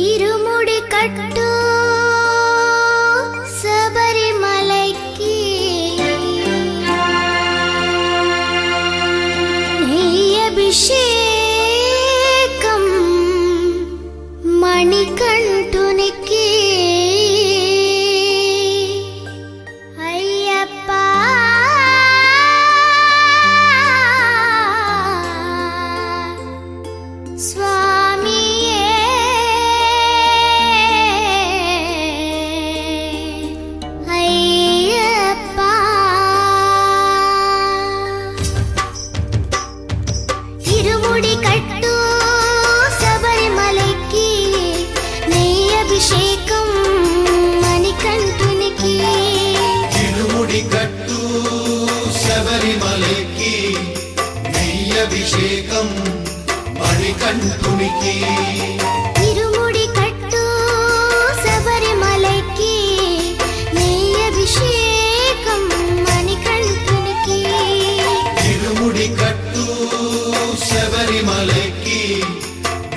இருமுடி கட்டு சபரிமலைக்கு நெய் அபிஷேகம் மணிகண்டுனிக்கு ஐயப்பா అభిషేకం మణికంఠునికి ఇరుముడి కట్టు శబరిమలైకి నెయ్యి అభిషేకం మణికంఠునికి ఇరుముడి కట్టు శబరిమలైకి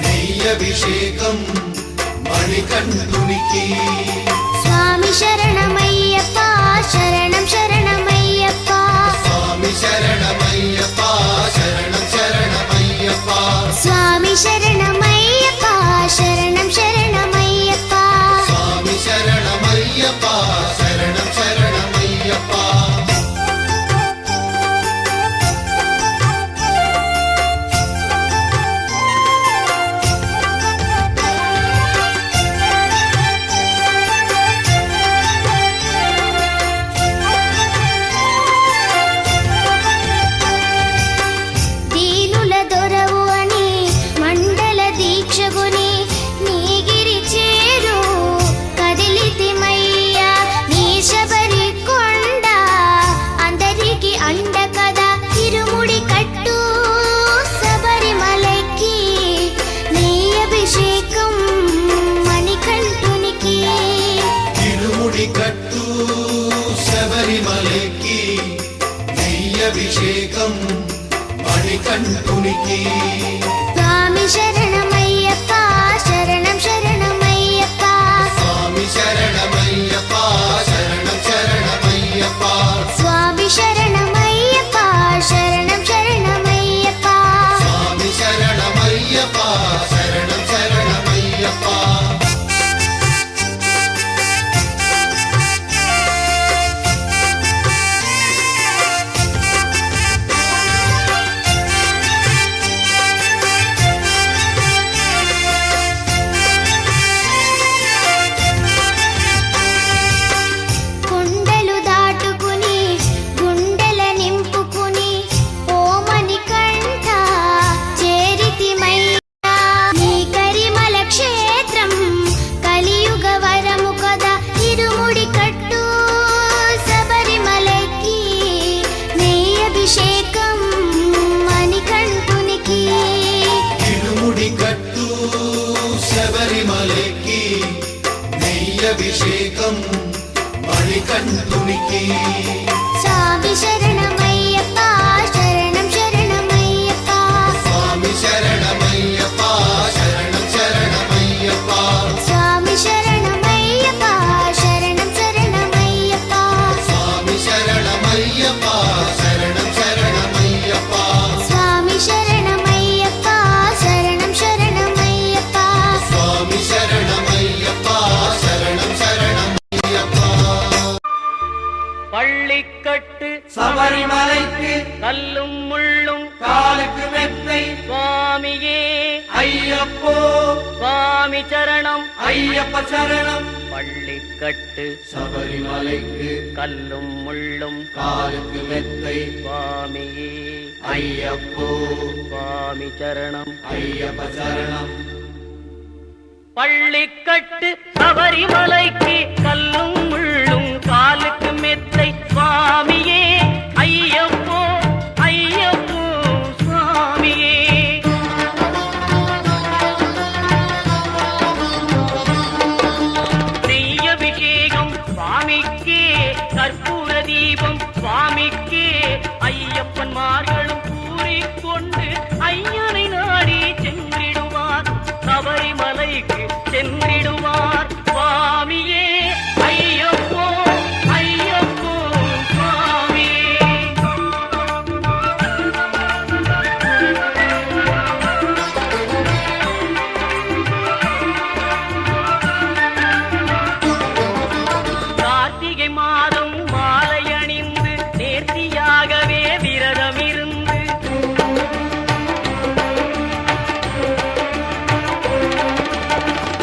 నెయ్యి అభిషేకం మణికంఠునికి స్వామి శరణమయ్యప్ప శరణం శరణమయ్యప్ప స్వామి శరణమయ్యప్ప శరణం శరణమయ్యప్ప స్వామి శరణమయ్యప్ప శరణం శరణమయ్యప్ప స్వామి శరణమయ్యప్ప శరణం శరణమయ్యప్ప శబరిమలకి నెయ్యి అభిషేకం మణికంఠునికి స్వామి శరణమయ్యప్ప శరణం శరణమయ్యప్ప స్వామి శరణమయ్యప్ప శరణం శరణమయ్యప్ప స్వామి శరణమయ్యప్ప శరణం శరణమయ్యప్ప స్వామి శరణమయ్యప్ప శరణం శరణమయ్యప్ప శబరిమలకి నెయ్యి అభిషేకం మణికంఠునికి స్వామి శరణమయ్యప్ప శరణం శరణమయ్యప్ప స్వామి శరణమయ్యప్ప శరణం శరణమయ్యప్ప స్వామి శరణమయ్యప్ప శరణం శరణమయ్యప్ప స్వామి శరణమయ్యప్ప శరణం శరణమయ్యప్ప స్వామి శరణమయ్యప్ప శరణం శరణమయ్యప్ప స్వామి శరణమయ్యప్ప శరణం శరణమయ్యప్ప பள்ளிக்கட்டு சபரிமலைக்கு கல்லும் முள்ளும் காலுக்கு மெத்தை சுவாமியே ஐயப்போ சுவாமி சரணம் ஐயப்ப சரணம் பள்ளிக்கட்டு சபரிமலைக்கு கல்லும் முள்ளும் காலுக்கு மெத்தை சுவாமியே ஐயப்போ சுவாமி சரணம் ஐயப்ப சரணம் பள்ளிக்கட்டு சபரிமலைக்கு கல்லும் முள்ளும் காலுக்கு மெத்தை சுவாமியே ஐயப்போ ஐயப்போ சுவாமியே நெய்யபிஷேக கற்பூர தீபம் சுவாமிக்கே ஐயப்பன்மார்களும் கூறிக்கொண்டு ஐயனை நாடி சென்றிடுவார் சபரிமலைக்கு சென்றிடுவார் சுவாமியே ஐயப்போ ஐயப்போ சுவாமியே. கார்த்திகை மாதம் மாலை அணிந்து நேர்த்தியாகவே விரதம் இருந்து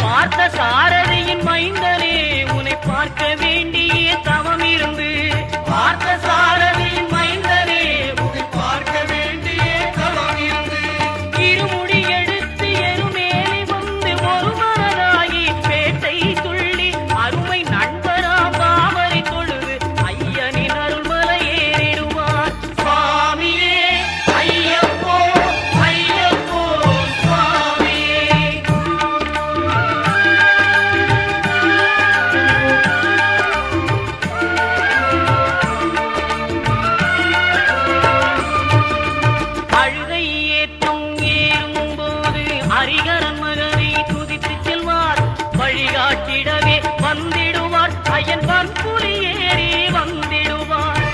பார்த்த சாரதியின் மைந்தனே உன்னை பார்க்க வேண்டிய தவம் இருந்து பார்த்த சாரதியின் மைந்தனே உன்னை பார்க்க வேண்டிய தவம் இருந்து இருமுடி எடுத்து எருமேலி வந்து ஒரு மனதாகி பேட்டை துள்ளி அருமை நண்பராம் பாவரை தொழுது ஐயனின் அருள்மலை ஏறிடுவார் சுவாமியே ஐயப்போ ஐயப்போ சுவாமியே. அழுகை ஏற்றம் ஏறும்போது ஹரிகரன் மகனை துதித்து செல்வார் வழிகாட்டிடவே வந்திடுவார் ஐயன் பன்புலி ஏறி வந்திடுவார்.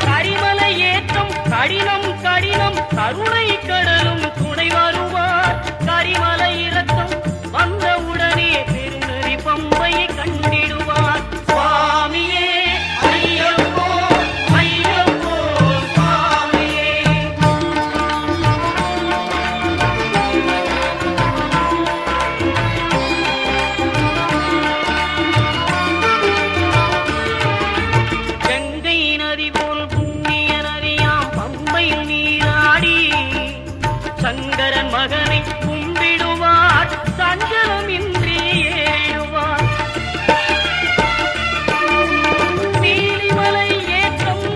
கரிமலை ஏற்றம் கடினம் கடினம் கருணை கடலும் துணை வருவார் கரிமலை இறக்கம் வந்தவுடனே பெருநெறி பம்பையை கண்டிடுவார் சுவாமியே ஐயப்போ ஐயப்போ சுவாமியே. கங்கை நதி போல் புண்ணிய நதியாம் பம்பையில் நீராடி சங்கரன் மகனை கும்பிடுவார் சஞ்சலமின்றி ஏறுவார். நீலிமலை ஏற்றம்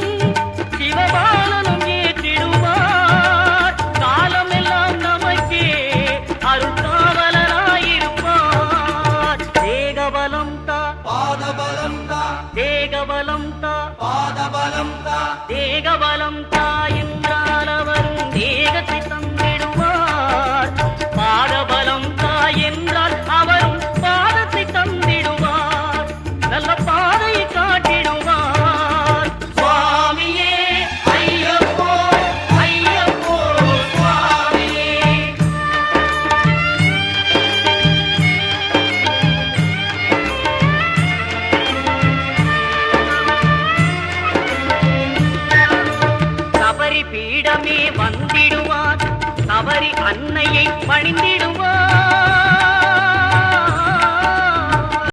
சிவபாலனும் ஏற்றிடுவார் காலமெல்லாம் நமக்கே அருள்காவலராயிருப்பார். தேகபலம் தா பாதபலம் தா தேகபலம் தா பாதபலம் தா தேகபலம் தா என்றால் அவரும் தேகத்தை தந்திடுவார் பாதபலம் தா என்றால் அவரும் பாதத்தை தந்திடுவார் நல்ல பாதையை காட்டிடுவார் சுவாமியே ஐயப்போ ஐயப்போ சுவாமியே. சபரி பீடமே வந்திடுவார் சபரி அன்னையை பணிந்திடுவார்